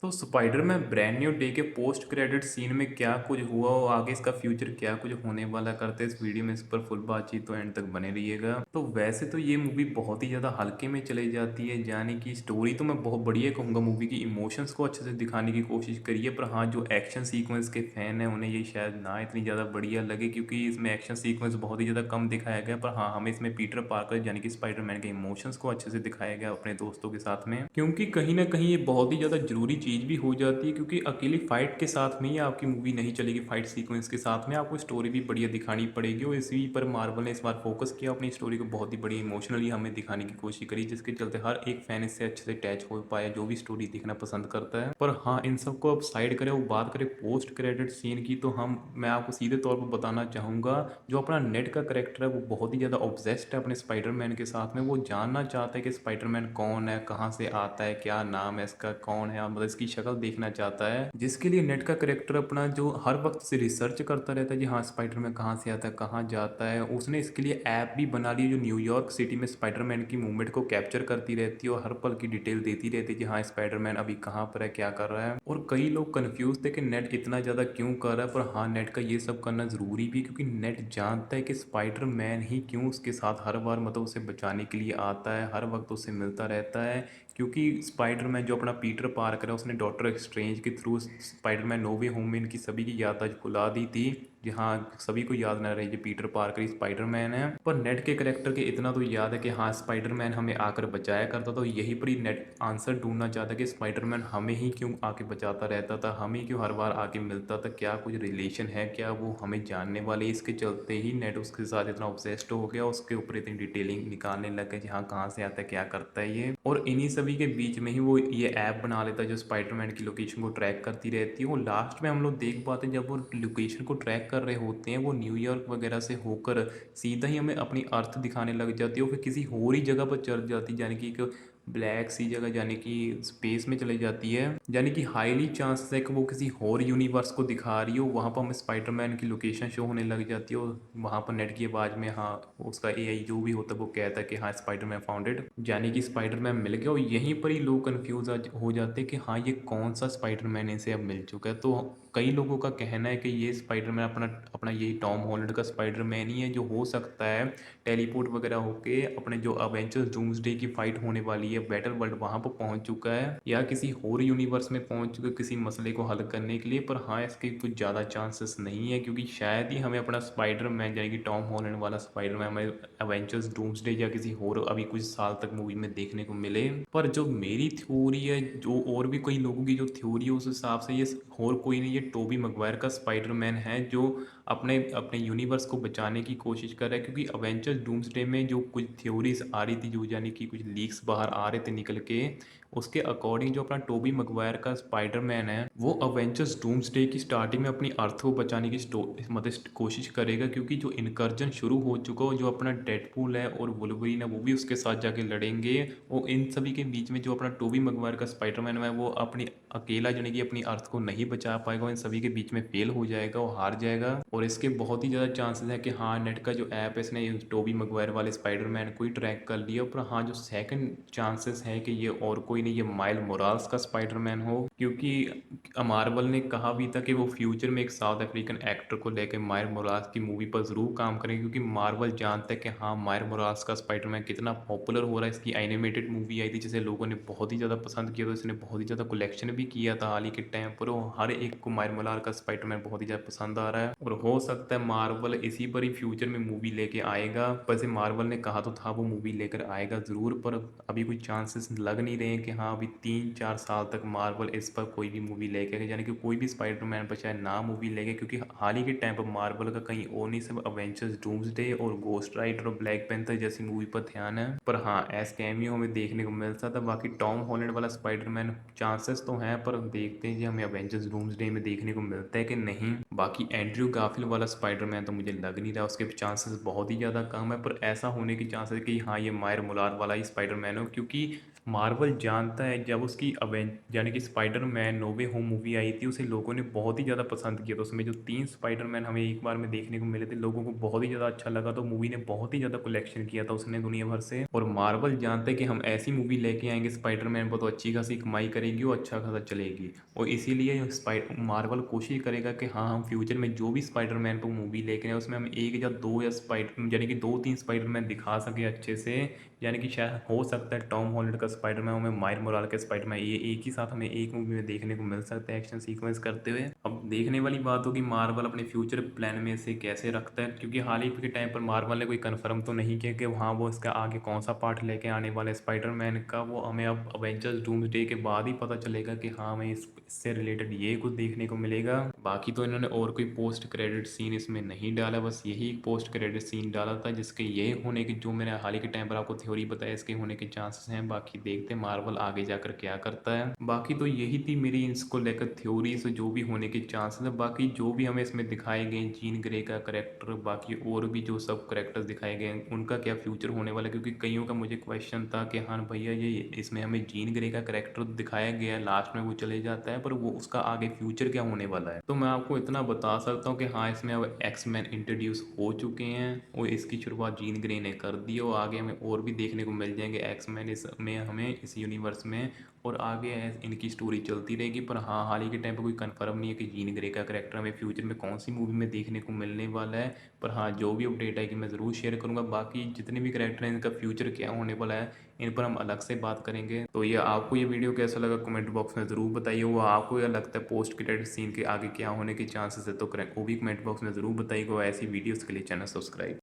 तो Spiderman brand new day के post credit scene में क्या कुछ हुआ और आगे इसका फ्यूचर क्या कुछ होने वाला करते हैं इस वीडियो में इस पर फुल बातचीत तो एंड तक बने रहिएगा। तो वैसे तो ये मूवी बहुत ही ज़्यादा हल्के में चली जाती है, यानी कि स्टोरी तो मैं बहुत बढ़िया कहूँगा, मूवी की इमोशंस को अच्छे से दिखाने की कोशिश करी है। पर हाँ, जो एक्शन सीक्वेंस के फैन हैं उन्हें ये शायद ना इतनी ज़्यादा बढ़िया लगे, क्योंकि इसमें एक्शन सीक्वेंस बहुत ही ज़्यादा कम दिखाया गया। पर हाँ, हमें इसमें पीटर पार्कर यानी कि स्पाइडरमैन के इमोशंस को अच्छे से दिखाया गया अपने दोस्तों के साथ में, क्योंकि कहीं ना कहीं ये बहुत ही ज़्यादा जरूरी चीज़ भी हो जाती है। क्योंकि अकेली फाइट के साथ में ही आपकी मूवी नहीं चलेगी, फाइट सीक्वेंस के साथ में आपको स्टोरी भी बढ़िया दिखानी पड़ेगी। और इसी पर मार्वल ने इस बार फोकस किया, अपनी स्टोरी को बहुत ही बड़ी इमोशनली हमें दिखाने की कोशिश करी, जिसके चलते हर एक फैन इससे अच्छे से अटैच हो पाया जो भी स्टोरी देखना पसंद करता है। पर हाँ, इन सबको अब साइड करें, वो बात करें पोस्ट क्रेडिट सीन की, तो मैं आपको सीधे तौर पर बताना चाहूँगा, जो अपना नेड का करेक्टर है वो बहुत ही ज़्यादा ऑब्सेस्ड है अपने स्पाइडरमैन के साथ में। वो जानना चाहता है कि स्पाइडरमैन कौन है, कहाँ से आता है, क्या नाम है इसका, कौन है, मतलब इसकी शक्ल देखना चाहता है। जिसके लिए नेड का करेक्टर अपना जो हर वक्त से रिसर्च करता रहता है कि हाँ स्पाइडरमैन कहाँ से आता है, कहाँ जाता है। उसने इसके लिए ऐप भी बना ली जो न्यूयॉर्क सिटी में स्पाइडरमैन की मूवमेंट को कैप्चर करती रहती है और हर पल की डिटेल देती रहती है कि हाँ स्पाइडरमैन अभी कहाँ पर है, क्या कर रहा है। और कई लोग कंफ्यूज थे कि नेट इतना ज़्यादा क्यों कर रहा है। पर हाँ, नेट का ये सब करना ज़रूरी भी, क्योंकि नेट जानता है कि स्पाइडरमैन ही क्यों उसके साथ हर बार मतलब उसे बचाने के लिए आता है, हर वक्त उससे मिलता रहता है। क्योंकि स्पाइडरमैन जो अपना पीटर पार्कर है उसने डॉक्टर स्ट्रेंज के थ्रू स्पाइडरमैन नो वे होम में इनकी सभी की याददाश्त भुला दी थी। जहाँ सभी को याद ना रहे कि पीटर पार्कर ही स्पाइडरमैन है। पर नेट के करेक्टर के इतना तो याद है कि हाँ स्पाइडरमैन हमें आकर बचाया करता था। तो यही पर ही नेट आंसर ढूंढना चाहता कि स्पाइडरमैन हमें ही क्यों आके बचाता रहता था, हमें क्यों हर बार आके मिलता था, क्या कुछ रिलेशन है, क्या वो हमें जानने वाले। इसके चलते ही नेट उसके साथ इतना ऑब्सेस्ड हो गया, उसके ऊपर इतनी डिटेलिंग निकालने लग गया कि हाँ कहाँ से आता है, क्या करता है ये। और इन्हीं सभी के बीच में ही वो ये ऐप बना लेता है जो स्पाइडरमैन की लोकेशन को ट्रैक करती रहती है। वो लास्ट में हम लोग देख पाते हैं जब वो लोकेशन को ट्रैक कर रहे होते हैं, वो न्यूयॉर्क वगैरह से होकर सीधा ही हमें अपनी अर्थ दिखाने लग जाती है, और फिर किसी और ही जगह पर चल जाती है, यानी कि एक ब्लैक सी जगह, यानी कि स्पेस में चली जाती है। यानी कि हाईली चांसेस है कि वो किसी और यूनिवर्स को दिखा रही हो। वहाँ पर हमें स्पाइडरमैन की लोकेशन शो होने लग जाती है, और वहाँ पर नेट की आवाज़ में हाँ उसका एआई जो भी होता है वो कहता है कि हाँ स्पाइडरमैन फाउंडेड, यानी कि स्पाइडरमैन मिल गया। और यहीं पर ही लोग कन्फ्यूज हो जाते हैं कि हाँ ये कौन सा स्पाइडरमैन इसे अब मिल चुका है। तो कई लोगों का कहना है कि ये स्पाइडरमैन अपना अपना यही टॉम हॉलैंड का स्पाइडरमैन ही है, जो हो सकता है टेलीपोर्ट वगैरह होके अपने जो अवेंजर्स डूम्सडे की फाइट होने वाली है बैटल वर्ल्ड वहां पर पहुंच चुका है, या किसी और यूनिवर्स में पहुंच चुका किसी मसले को हल करने के लिए। पर हाँ, इसके कुछ ज़्यादा चांसेस नहीं है, क्योंकि शायद ही हमें अपना स्पाइडरमैन यानी कि टॉम हॉलैंड वाला स्पाइडरमैन हमें अवेंजर्स डूम्सडे या किसी और अभी कुछ साल तक मूवी में देखने को मिले। पर जो मेरी थ्योरी है, जो और भी कई लोगों की जो थ्योरी है, उस हिसाब से ये और कोई नहीं, ये टोबी मैguire का स्पाइडरमैन है जो अपने अपने यूनिवर्स को बचाने की कोशिश कर रहा है। क्योंकि अवेंजर्स डूम्सडे में जो कुछ थ्योरीज आ रही थी, जो यानी कि कुछ लीक्स बाहर आ रहे थे निकल के, उसके अकॉर्डिंग जो अपना टोबी मैguire का स्पाइडरमैन है वो अवेंजर्स डूम्सडे की स्टार्टिंग में अपनी अर्थ को बचाने की मतलब कोशिश करेगा। क्योंकि जो इनकर्जन शुरू हो चुका है, जो अपना डेडपूल है और वुल्वरीन है वो भी उसके साथ जाके लड़ेंगे। और इन सभी के बीच में जो अपना टोबी मैguire का स्पाइडरमैन है वो अपनी अकेला यानी कि अपनी अर्थ को नहीं बचा पाएगा, इन सभी के बीच में फेल हो जाएगा और हार जाएगा। और इसके बहुत ही ज़्यादा चांसेस है कि हाँ नेट का जो ऐप है इसने टोबी मैguire वाले स्पाइडरमैन को ही ट्रैक कर लिया। पर हाँ, जो सेकंड चांसेस है कि ये और कोई नहीं, ये माइल मोराल्स का स्पाइडरमैन हो। क्योंकि मार्वल ने कहा भी था कि वो फ्यूचर में एक साउथ अफ्रीकन एक्टर को लेकर माइल मोराल्स की मूवी पर ज़रूर काम करेंगे, क्योंकि मार्वल जानता है कि हाँ माइल मोराल्स का स्पाइडरमैन कितना पॉपुलर हो रहा है। इसकी एनिमेटेड मूवी आई थी जिसे लोगों ने बहुत ही ज़्यादा पसंद किया, तो इसने बहुत ही ज़्यादा कलेक्शन भी किया था हाल ही के टाइम पर। हर एक को माइल मोराल्स का स्पाइडरमैन बहुत ही ज़्यादा पसंद आ रहा है, और हो सकता है मार्वल इसी पर ही फ्यूचर में मूवी लेके आएगा। वैसे मार्वल ने कहा तो था वो मूवी लेकर आएगा ज़रूर, पर अभी कोई चांसेस लग नहीं रहे हैं कि हाँ अभी 3-4 साल तक मार्वल इस पर कोई भी मूवी लेके आएगा, यानी कि कोई भी स्पाइडरमैन पर शायद ना मूवी लेके। क्योंकि हाल ही के टाइम पर मार्वल का कहीं और नहीं, सब अवेंजर्स डूम्सडे और गोस्ट राइडर और ब्लैक पैंथर जैसी मूवी पर ध्यान है। पर हाँ, एस कैमियो हमें देखने को मिल सकता था। बाकी टॉम हॉलैंड वाला स्पाइडरमैन चांसेस तो हैं, पर देखते हैं कि हमें अवेंजर्स डूम्सडे में देखने को मिलता है कि नहीं। बाकी एंड्रयू गारफील्ड वाला स्पाइडरमैन तो मुझे लग नहीं रहा, उसके चांसेस बहुत ही ज़्यादा कम है। पर ऐसा होने की चांसेस कि हाँ ये मायर मुलार वाला ही स्पाइडरमैन हो, क्योंकि मार्वल जानता है जब उसकी अवें यानी कि स्पाइडरमैन नो वे होम मूवी आई थी, उसे लोगों ने बहुत ही ज़्यादा पसंद किया था। उसमें जो 3 स्पाइडरमैन हमें एक बार में देखने को मिले थे, लोगों को बहुत ही ज़्यादा अच्छा लगा, तो मूवी ने बहुत ही ज़्यादा कलेक्शन किया था उसने दुनिया भर से। और मार्वल जानता है कि हम ऐसी मूवी लेके आएँगे स्पाइडरमैन पर तो अच्छी खासी कमाई करेगी और अच्छा खासा चलेगी। और इसीलिए मार्वल कोशिश करेगा कि हाँ, हम फ्यूचर में जो भी स्पाइडरमैन पर मूवी लेके आएँ उसमें हम 1 या 2 या यानी कि 2-3 स्पाइडरमैन दिखा सकें अच्छे से। यानी कि शायद हो सकता है टॉम हॉलैंड का स्पाइडरमैन हमें माइल मोराल का स्पाइडरमैन ये एक ही साथ हमें एक मूवी में देखने को मिल सकता है एक्शन सीक्वेंस करते हुए। अब देखने वाली बात होगी मार्वल अपने फ्यूचर प्लान में से कैसे रखता है, क्योंकि हाल ही के टाइम पर मार्वल ने कोई कंफर्म तो नहीं किया कि हाँ वो इसका आगे कौन सा पार्ट लेके आने वाला है स्पाइडरमैन का। वो हमें अब अवेंजर्स डूम्सडे के बाद ही पता चलेगा कि हाँ हमें इससे रिलेटेड ये कुछ देखने को मिलेगा। बाकी तो इन्होंने और कोई पोस्ट क्रेडिट सीन इसमें नहीं डाला, बस यही पोस्ट क्रेडिट सीन डाला था जिसके ये होने की जो मैंने हाल ही के टाइम पर आपको थ्योरी बताया इसके होने के चांसेस हैं। बाकी देखते हैं मार्वल आगे जाकर क्या करता है। बाकी तो यही थी मेरी इसको लेकर थ्योरीज जो भी होने के चांसेस है। बाकी जो भी हमें इसमें दिखाए गए जीन ग्रे का करेक्टर, बाकी और भी जो सब करेक्टर्स दिखाए गए हैं उनका क्या फ्यूचर होने वाला है, क्योंकि कईयों का मुझे क्वेश्चन था कि हाँ भैया ये इसमें हमें जीन ग्रे का करेक्टर दिखाया गया है, लास्ट में वो चले जाता है, पर वो उसका आगे फ्यूचर क्या होने वाला है। तो मैं आपको इतना बता सकता हूँ कि हाँ इसमें अब एक्स मैन इंट्रोड्यूस हो चुके हैं और इसकी शुरुआत जीन ग्रे ने कर दी और आगे हमें और भी देखने को मिल जाएंगे एक्स मैन इसमें हमें इस यूनिवर्स में। और आगे इनकी स्टोरी चलती रहेगी। पर हाँ हाल ही के टाइम पे कोई कंफर्म नहीं है कि जीन ग्रे का करेक्टर हमें फ्यूचर में कौन सी मूवी में देखने को मिलने वाला है। पर हाँ जो भी अपडेट आएगी मैं ज़रूर शेयर करूँगा। बाकी जितने भी करेक्टर हैं इनका फ्यूचर क्या होने वाला है इन पर हम अलग से बात करेंगे। तो ये आपको ये वीडियो कैसा लगा कमेंट बॉक्स में ज़रूर बताइए। वो आपको क्या लगता है पोस्ट क्रेडिट सीन के आगे क्या होने के चांसेस है, तो वो भी कमेंट बॉक्स में ज़रूर बताइएगा। ऐसी वीडियोज़ के लिए चैनल सब्सक्राइब।